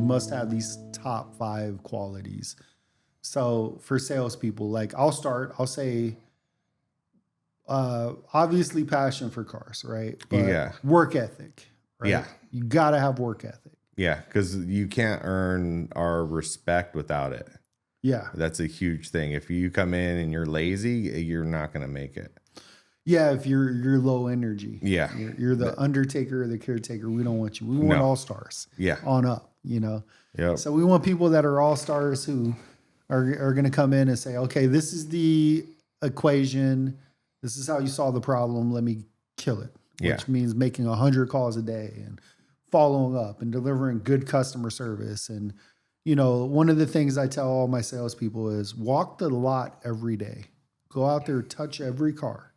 must have these top 5 qualities. So for salespeople, like I'll say, obviously passion for cars, right? But work ethic, right? Yeah. You got to have work ethic. Yeah, because you can't earn our respect without it. Yeah. That's a huge thing. If you come in and you're lazy, you're not going to make it. Yeah, if you're low energy. Yeah. You're the undertaker or the caretaker. We don't want you. We want all stars. Yeah. On up, you know. Yep. So we want people that are all stars who are going to come in and say, okay, this is the equation. This is how you solve the problem. Let me kill it. Which means making 100 calls a day and following up and delivering good customer service. And, you know, one of the things I tell all my salespeople is walk the lot every day. Go out there, touch every car.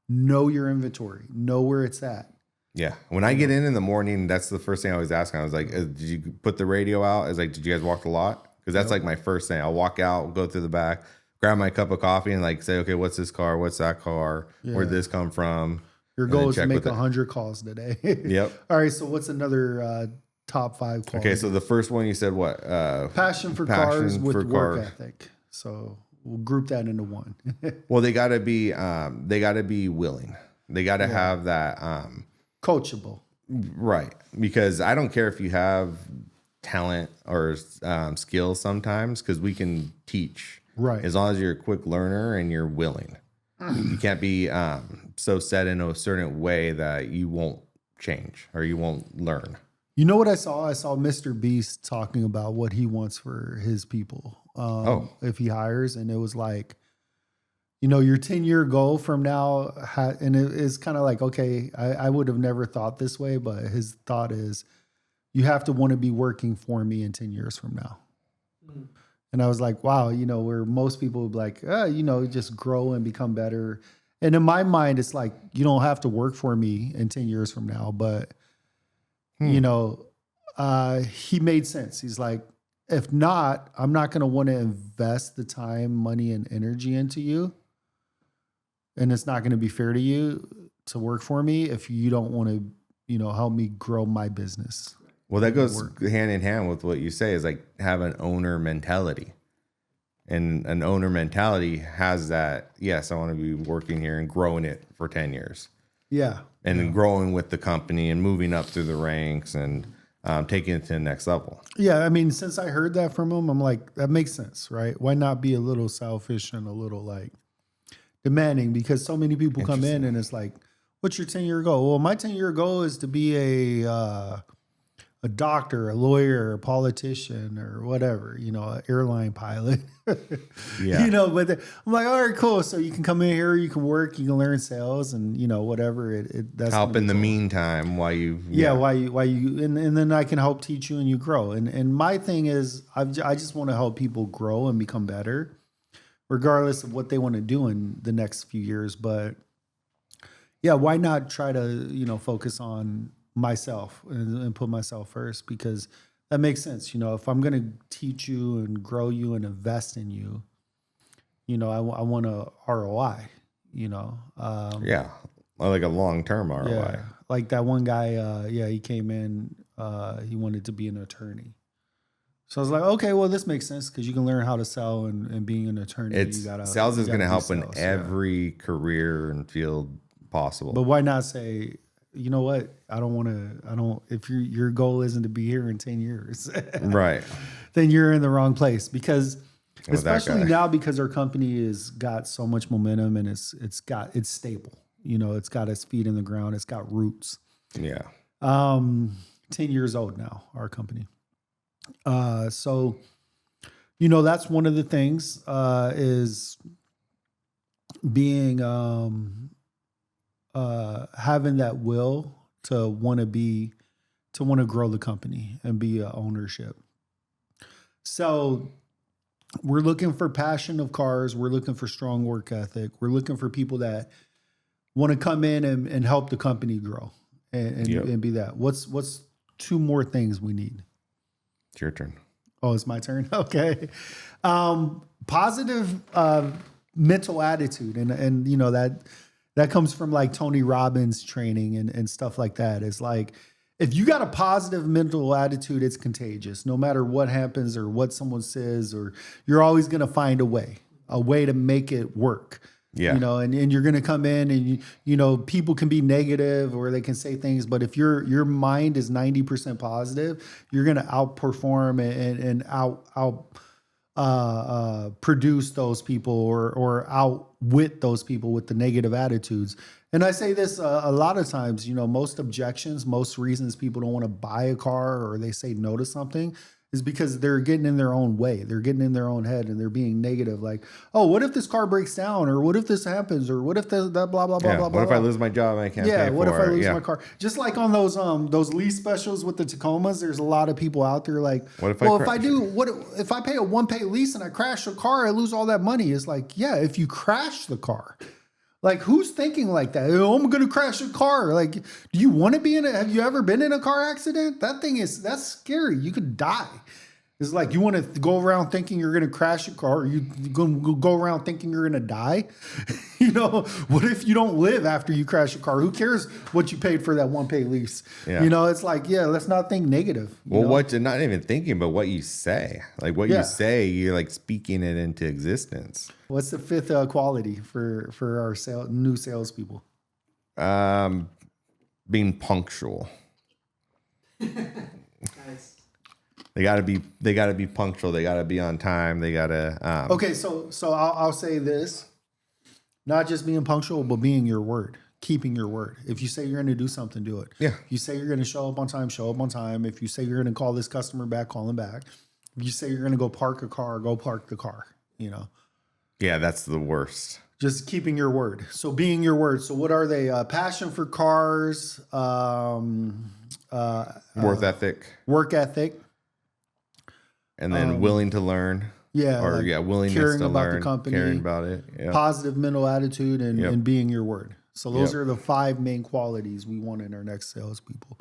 Know your inventory. Know where it's at. Yeah. When I get in the morning, that's the first thing I always ask. I was like, did you put the radio out? I was like, did you guys walk the lot? Because that's like my first thing. I'll walk out, go through the back, grab my cup of coffee and like say, okay, what's this car? What's that car? Where'd this come from? Your goal is to make 100 calls today. Yep. All right. So what's another top 5 qualities? Okay. So the first one you said what? Passion for cars with work ethic. So we'll group that into one. Well, they gotta be willing. They gotta have that coachable. Right. Because I don't care if you have talent or skills sometimes, because we can teach. Right. As long as you're a quick learner and you're willing. You can't be so set in a certain way that you won't change or you won't learn. You know what I saw? I saw Mr. Beast talking about what he wants for his people if he hires. And it was like, you know, your 10-year goal from now. And it is kind of like, okay, I would have never thought this way. But his thought is you have to want to be working for me in 10 years from now. Mm. And I was like, wow, you know, where most people would be like, you know, just grow and become better. And in my mind, it's like, you don't have to work for me in 10 years from now. But, you know, he made sense. He's like, if not, I'm not going to want to invest the time, money, and energy into you. And it's not going to be fair to you to work for me if you don't want to, you know, help me grow my business. Well, that goes hand in hand with what you say is like have an owner mentality. And an owner mentality has that, yes, I want to be working here and growing it for 10 years. Yeah. And then growing with the company and moving up through the ranks and taking it to the next level. Yeah. I mean, since I heard that from him, I'm like, that makes sense, right? Why not be a little selfish and a little like demanding? Because so many people come in and it's like, what's your 10-year goal? Well, my 10-year goal is to be a doctor, a lawyer, a politician, or whatever, you know, an airline pilot. You know, but I'm like, all right, cool. So you can come in here, you can work, you can learn sales, and you know, whatever. That's help in the meantime while you, while you, and then I can help teach you and you grow. And my thing is, I just want to help people grow and become better, regardless of what they want to do in the next few years. But yeah, why not try to, you know, focus on myself and put myself first, because that makes sense. You know, if I'm going to teach you and grow you and invest in you, you know, I want a ROI, you know? Like a long-term ROI. Yeah. Like that one guy, he came in, he wanted to be an attorney. So I was like, okay, well, this makes sense because you can learn how to sell and being an attorney. Sales is going to help in every career and field possible. But why not say, you know what? If your goal isn't to be here in 10 years, right, then you're in the wrong place. Because especially now, because our company has got so much momentum and it's stable. You know, it's got its feet in the ground. It's got roots. Yeah. 10 years old now, our company. So, you know, that's one of the things, is being, having that will to want to grow the company and be ownership. So we're looking for passion of cars. We're looking for strong work ethic. We're looking for people that want to come in and help the company grow and be that. What's 2 more things we need? It's your turn. Oh, it's my turn. Okay. Positive mental attitude. And you know, that comes from like Tony Robbins training and stuff like that. It's like, if you got a positive mental attitude, it's contagious. No matter what happens or what someone says, or you're always going to find a way to make it work. Yeah. You know, and you're going to come in and, you know, people can be negative or they can say things, but if your mind is 90% positive, you're going to outperform and produce those people or outwit those people with the negative attitudes. And I say this a lot of times, you know, most objections, most reasons people don't want to buy a car or they say no to something is because they're getting in their own way. They're getting in their own head and they're being negative. Like, oh, what if this car breaks down? Or what if this happens? Or what if that blah, blah, blah, blah, What if blah. I lose my job and I can't pay for it? What if I lose my car? Just like on those lease specials with the Tacomas, there's a lot of people out there like, what if if I pay a one-pay lease and I crash a car, I lose all that money. It's like, yeah, if you crash the car. Like, who's thinking like that? Oh, I'm going to crash a car. Like, do you want to be have you ever been in a car accident? That's scary. You could die. It's like, you want to go around thinking you're going to crash a car. Or you're going to go around thinking you're going to die. You know, what if you don't live after you crash a car? Who cares what you paid for that one-pay lease? Yeah. You know, it's like, yeah, let's not think negative. Well, what you're not even thinking, but what you say. Like what you say, you're like speaking it into existence. What's the fifth quality for our new salespeople? Being punctual. Nice. They gotta be punctual. They gotta be on time. They gotta. Okay, so I'll say this: not just being punctual, but being your word, keeping your word. If you say you're going to do something, do it. Yeah. If you say you're going to show up on time, show up on time. If you say you're going to call this customer back, call them back. If you say you're going to go park a car, go park the car. You know. Yeah, that's the worst. Just keeping your word. So being your word. So what are they? Passion for cars. Work ethic. And then willing to learn. Yeah. Willingness to learn. The company, caring about it. Yeah. Positive mental attitude and being your word. So those are the 5 main qualities we want in our next salespeople.